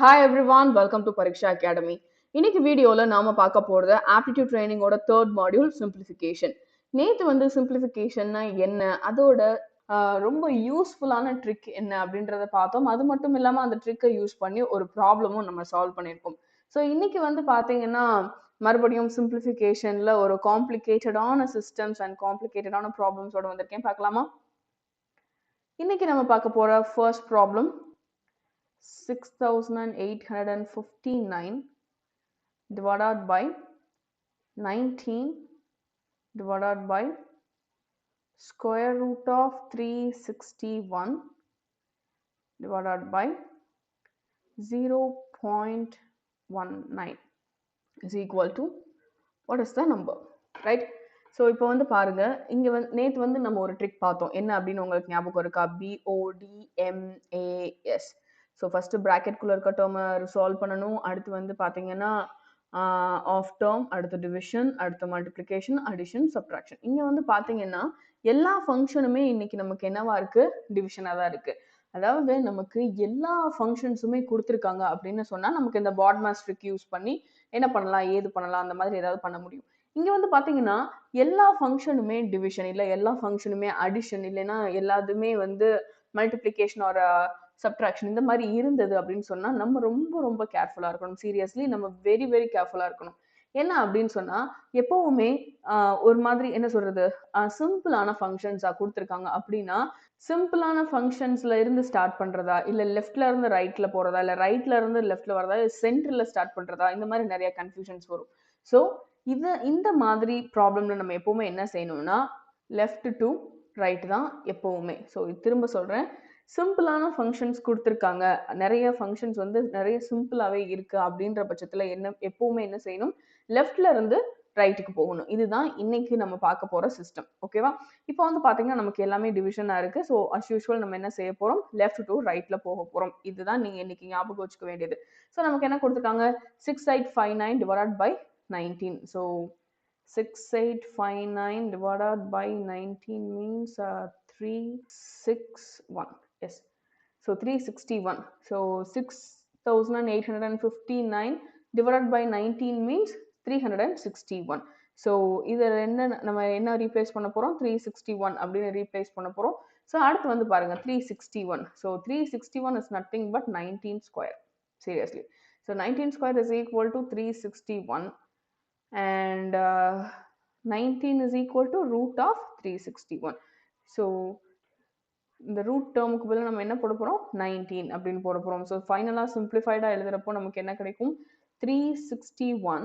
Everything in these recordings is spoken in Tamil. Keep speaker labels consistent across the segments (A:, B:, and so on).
A: Hi everyone, welcome to Pariksha Academy. இன்னைக்கு வீடியோல நாம பார்க்க போறது ஆப்டிடியூட் ட்ரைனிங்கோட தேர்ட் மாடியூல் சிம்பிளிஃபிகேஷன். நேத்து வந்து சிம்பிளிஃபிகேஷன்னா என்ன, அதோட ரொம்ப யூஸ்ஃபுல்லான ட்ரிக் என்ன அப்படின்றத பார்த்தோம். அது மட்டும் இல்லாம அந்த ட்ரிக்கை யூஸ் பண்ணி ஒரு ப்ராப்ளமும் நம்ம சால்வ் பண்ணியிருக்கோம். ஸோ இன்னைக்கு வந்து பார்த்தீங்கன்னா மறுபடியும் சிம்பிளிஃபிகேஷன்ல ஒரு காம்ப்ளிகேட்டடான சிஸ்டம்ஸ் அண்ட் காம்ப்ளிகேட்டடான ப்ராப்ளம்ஸோட வந்திருக்கேன். பார்க்கலாமா? இன்னைக்கு நம்ம பார்க்க போற first problem 6859 divided by 19 divided by square root of 361 divided by 0.19 is equal to what is the number, right? So இப்போ வந்து பாருங்க, இங்க வந்து நேற்று வந்து நம்ம ஒரு ட்ரிக் பார்த்தோம். என்ன அப்படின்னு உங்களுக்கு ஞாபகம் இருக்கா? BODMAS. ஸோ ஃபர்ஸ்ட் ப்ராக்கெட்குள்ள இருக்க டேர்மை சால்வ் பண்ணணும். அடுத்து வந்து பார்த்தீங்கன்னா ஆஃப் டேர்ம், அடுத்து டிவிஷன், அடுத்து மல்டிப்ளிகேஷன், அடிஷன், சப்ட்ராக்ஷன். இங்க வந்து பார்த்தீங்கன்னா எல்லா ஃபங்க்ஷனுமே இன்னைக்கு நமக்கு என்னவா இருக்கு? டிவிஷனாக தான் இருக்கு. அதாவது நமக்கு எல்லா ஃபங்க்ஷன்ஸுமே கொடுத்துருக்காங்க அப்படின்னு சொன்னா நமக்கு இந்த பாட்மாஸ் ட்ரிக் யூஸ் பண்ணி என்ன பண்ணலாம், ஏது பண்ணலாம், அந்த மாதிரி ஏதாவது பண்ண முடியும். இங்க வந்து பாத்தீங்கன்னா எல்லா ஃபங்க்ஷனுமே டிவிஷன், இல்ல எல்லா ஃபங்க்ஷனுமே அடிஷன், இல்லைன்னா எல்லாத்துமே வந்து மல்டிப்ளிகேஷன் ஒரு சப்ட்ராக்ஷன் இந்த மாதிரி இருந்தது அப்படின்னு சொன்னா நம்ம ரொம்ப ரொம்ப கேர்ஃபுல்லா இருக்கணும். சீரியஸ்லி நம்ம வெரி வெரி கேர்ஃபுல்லா இருக்கணும். என்ன அப்படின்னு சொன்னா எப்பவுமே ஒரு மாதிரி என்ன சொல்றது, சிம்பிளான ஃபங்க்ஷன்ஸா கொடுத்துருக்காங்க அப்படின்னா சிம்பிளான ஃபங்க்ஷன்ஸ்ல இருந்து ஸ்டார்ட் பண்றதா, இல்ல லெஃப்ட்ல இருந்து ரைட்ல போறதா, இல்ல ரைட்ல இருந்து லெஃப்ட்ல வரதா, இல்ல சென்டர்ல ஸ்டார்ட் பண்றதா, இந்த மாதிரி நிறைய கன்ஃபியூஷன்ஸ் வரும். ஸோ இந்த மாதிரி ப்ராப்ளம்ல நம்ம எப்பவுமே என்ன செய்யணும்னா லெஃப்ட் டு ரைட் தான் எப்பவுமே. ஸோ திரும்ப சொல்றேன், சிம்பிளான ஃபங்க்ஷன்ஸ் கொடுத்துருக்காங்க, நிறைய ஃபங்க்ஷன்ஸ் வந்து நிறைய சிம்பிளாவே இருக்கு அப்படின்ற பட்சத்துல எப்பவுமே என்ன செய்யணும், லெஃப்ட்ல இருந்து ரைட்டுக்கு போகணும். இதுதான் இன்னைக்கு நம்ம பார்க்க போற சிஸ்டம். ஓகேவா? இப்போ வந்து பாத்தீங்கன்னா நமக்கு எல்லாமே டிவிஷனா இருக்கு. ஸோ அஸ் யூஷுவல் நம்ம என்ன செய்ய போறோம், லெஃப்ட் டு ரைட்ல போக போறோம். இதுதான் நீங்க இன்னைக்கு ஞாபகம் வச்சுக்க வேண்டியது. ஸோ நமக்கு என்ன கொடுத்துருக்காங்க, 6859 divided by 19. So 6859 divided by 19 means 361. Yes. So 361. So 6859 divided by 19 means 361. So இதில் நம்ம என்ன ரீப்ளேஸ் பண்ண போகிறோம், 361 அப்படின்னு ரீப்ளேஸ் பண்ண போகிறோம். ஸோ அடுத்து வந்து பாருங்க 361. So 361 is nothing but 19 square. Seriously. So 19 square is equal to 361 and 19 is equal to root of 361. So இந்த ரூட் டேர்முக்கு பதிலாக நம்ம என்ன போட போகிறோம், 19 அப்படின்னு போட போகிறோம். ஸோ ஃபைனலாக சிம்பிளிஃபைடாக எழுதுறப்போ நமக்கு என்ன கிடைக்கும், 361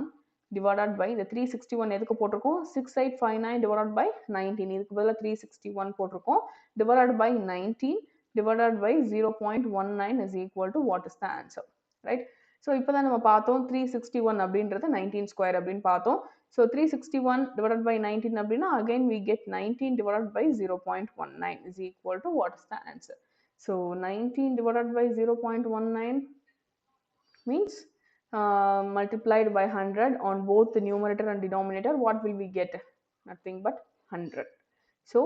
A: divided by இந்த 361 எதுக்கு போட்டிருக்கோம், 6859 divided by 19, இதுக்கு பதிலாக 361 போட்டிருக்கோம், divided by 19 divided by 0.19 is equal to what is the answer, right? So இப்போ தான் நம்ம பார்த்தோம் 361 அப்படின்றது 19 ஸ்கொயர் அப்படின்னு பார்த்தோம். So 361 divided by 19 அப்படின்னா again we get 19 divided by 0.19 is equal to what is the answer. So 19 divided by 0.19 means multiplied by 100 on both the numerator and denominator. What will we get? Nothing but 100. So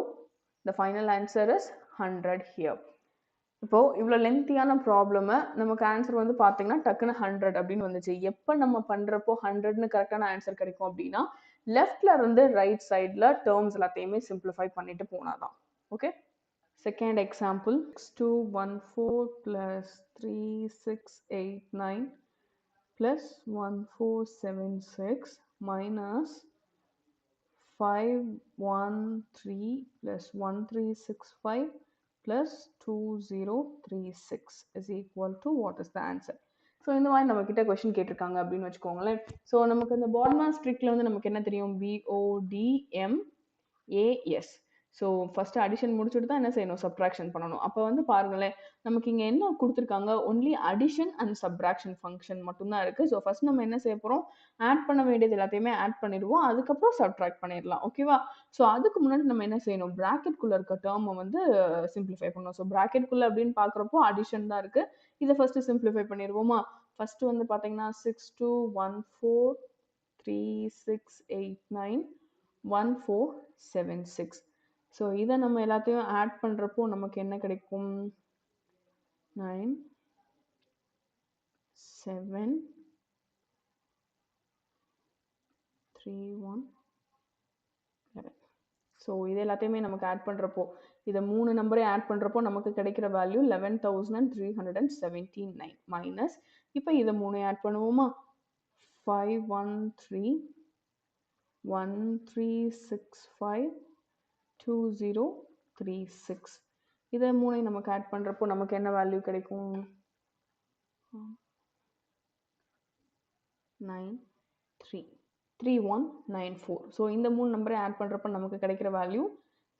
A: the final answer is 100 here. இப்போ இவ்வளோ லென்த்தியான ப்ராப்ளமை நமக்கு ஆன்சர் வந்து பார்த்தீங்கன்னா டக்குன்னு 100 அப்படின்னு வந்துச்சு. எப்போ நம்ம பண்ணுறப்போ 100ன்னு கரெக்டான ஆன்சர் கிடைக்கும் அப்படின்னா லெஃப்ட்ல இருந்து ரைட் சைடில் டேர்ம்ஸ் எல்லாத்தையுமே சிம்பிளிஃபை பண்ணிட்டு போனாதான். Okay. Second example, 6214 + 3689 + 1476 minus 513 + 1365 plus 2036 is equal to what is the answer. So இந்த மாதிரி நம்ம கிட்ட கொஸ்டின் கேட்டிருக்காங்க அப்படின்னு வச்சுக்கோங்களேன். ஸோ நமக்கு இந்த பாட்மாஸ் ட்ரிக்ல வந்து நமக்கு என்ன தெரியும், BODMAS. ஸோ ஃபர்ஸ்ட் அடிஷன் முடிச்சுட்டு தான் என்ன செய்யணும், சப்ட்ராக்ஷன் பண்ணணும். அப்போ வந்து பாருங்களேன், நமக்கு இங்கே என்ன கொடுத்துருக்காங்க, only addition and subtraction function மட்டும்தான் இருக்கு. ஸோ ஃபர்ஸ்ட் நம்ம என்ன செய்ய போகிறோம், ஆட் பண்ண வேண்டியது எல்லாத்தையுமே ஆட் பண்ணிடுவோம், அதுக்கப்புறம் சப்ட்ராக்ட் பண்ணிடலாம். ஓகேவா? ஸோ அதுக்கு முன்னாடி நம்ம என்ன செய்யணும், ப்ராக்கெட்குள்ளே இருக்க டேர்மை வந்து சிம்பிளிஃபை பண்ணணும். ஸோ ப்ராக்கெட்குள்ளே அப்படின்னு பார்க்குறப்போ அடிஷன் தான் இருக்கு. இதை ஃபர்ஸ்ட் சிம்பிளிஃபை பண்ணிடுவோமா. ஃபர்ஸ்ட் வந்து பார்த்தீங்கன்னா 6214 3689 1476. ஸோ இதை நம்ம எல்லாத்தையும் ஆட் பண்ணுறப்போ நமக்கு என்ன கிடைக்கும், 9 7 3 1 11. ஸோ இது எல்லாத்தையுமே நமக்கு ஆட் பண்ணுறப்போ இதை 3 நம்பரே ஆட் பண்ணுறப்போ நமக்கு கிடைக்கிற வேல்யூ 11,379 மைனஸ் இப்போ இதை 3 ஆட் பண்ணுவோமா 513,1365,2036 இதை 3 நமக்கு ஆட் பண்ணுறப்போ நமக்கு என்ன வேல்யூ கிடைக்கும் 3194. ஸோ இந்த 3 நம்பரை ஆட் பண்ணுறப்ப நமக்கு கிடைக்கிற value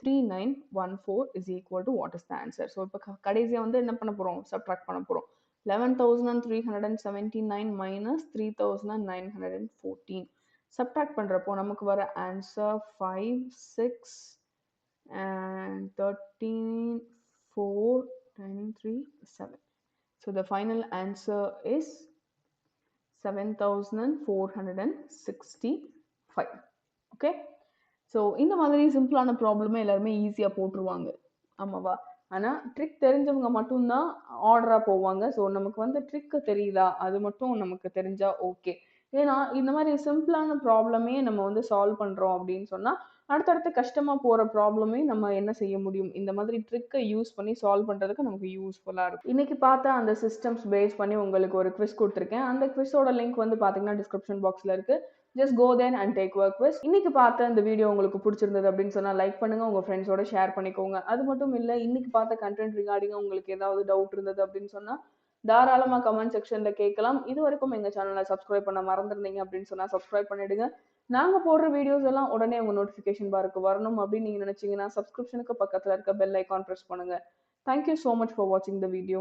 A: 3914 is equal to what is the answer. So இப்போ கடைசியாக வந்து என்ன பண்ண போகிறோம் சப்ட்ராக்ட் பண்ண போகிறோம் 11,379 minus 3,914 சப்ட்ராக்ட் பண்ணுறப்போ நமக்கு வர answer 5 6 and 13 4 10 3 7. So the final answer is 7,465. Okay so இந்த மாதிரி சிம்பிளான ப்ராப்ளமே எல்லாருமே ஈஸியாக போட்டுருவாங்க ஆமாவா ஆனால் ட்ரிக் தெரிஞ்சவங்க மட்டும்தான் ஆர்டராக போவாங்க ஸோ நமக்கு வந்து ட்ரிக்கு தெரியுதா அது மட்டும் நமக்கு தெரிஞ்சா ஓகே ஏன்னா இந்த மாதிரி சிம்பிளான ப்ராப்ளமே நம்ம வந்து சால்வ் பண்ணுறோம் அப்படின்னு சொன்னால் அடுத்தடுத்து கஷ்டமாக போகிற ப்ராப்ளமே நம்ம என்ன செய்ய முடியும் இந்த மாதிரி ட்ரிக்கை யூஸ் பண்ணி சால்வ் பண்ணுறதுக்கு நமக்கு யூஸ்ஃபுல்லாக இருக்கும் இன்னைக்கு பார்த்தா அந்த சிஸ்டம்ஸ் பேஸ் பண்ணி உங்களுக்கு ஒரு குவிஸ் கொடுத்துருக்கேன் அந்த குவிஸோட லிங்க் வந்து பார்த்தீங்கன்னா டிஸ்கிரிப்ஷன் பாக்ஸில் இருக்குது just go then and take work quiz இன்னைக்கு பார்த்த இந்த வீடியோ உங்களுக்கு பிடிச்சிருந்தது அப்படின்னு சொன்னால் லைக் பண்ணுங்க உங்கள் ஃப்ரெண்ட்ஸோட ஷேர் பண்ணிக்கோங்க அது மட்டும் இல்லை இன்னைக்கு பார்த்த கண்டென்ட் ரிகார்டிங்காக உங்களுக்கு ஏதாவது டவுட் இருந்தது அப்படின்னு சொன்னால் தாராளமாக கமெண்ட் செக்ஷன்ல கேட்கலாம் இது வரைக்கும் எங்கள் சேனலை சப்ஸ்கிரைப் பண்ண மறந்துருந்தீங்க அப்படின்னு சொன்னால் சப்ஸ்கிரைப் பண்ணிடுங்க நாங்கள் போடுற வீடியோஸ் எல்லாம் உடனே உங்கள் நோட்டிஃபிகேஷன் பாருக்கு வரணும் அப்படின்னு நீங்கள் நினச்சிங்கன்னா சப்ஸ்கிரிப்ஷனுக்கு பக்கத்தில் இருக்க பெல் ஐக்கான் ப்ரெஸ் பண்ணுங்க தேங்க்யூ ஸோ மச் ஃபார் வாட்சிங் த வீடியோ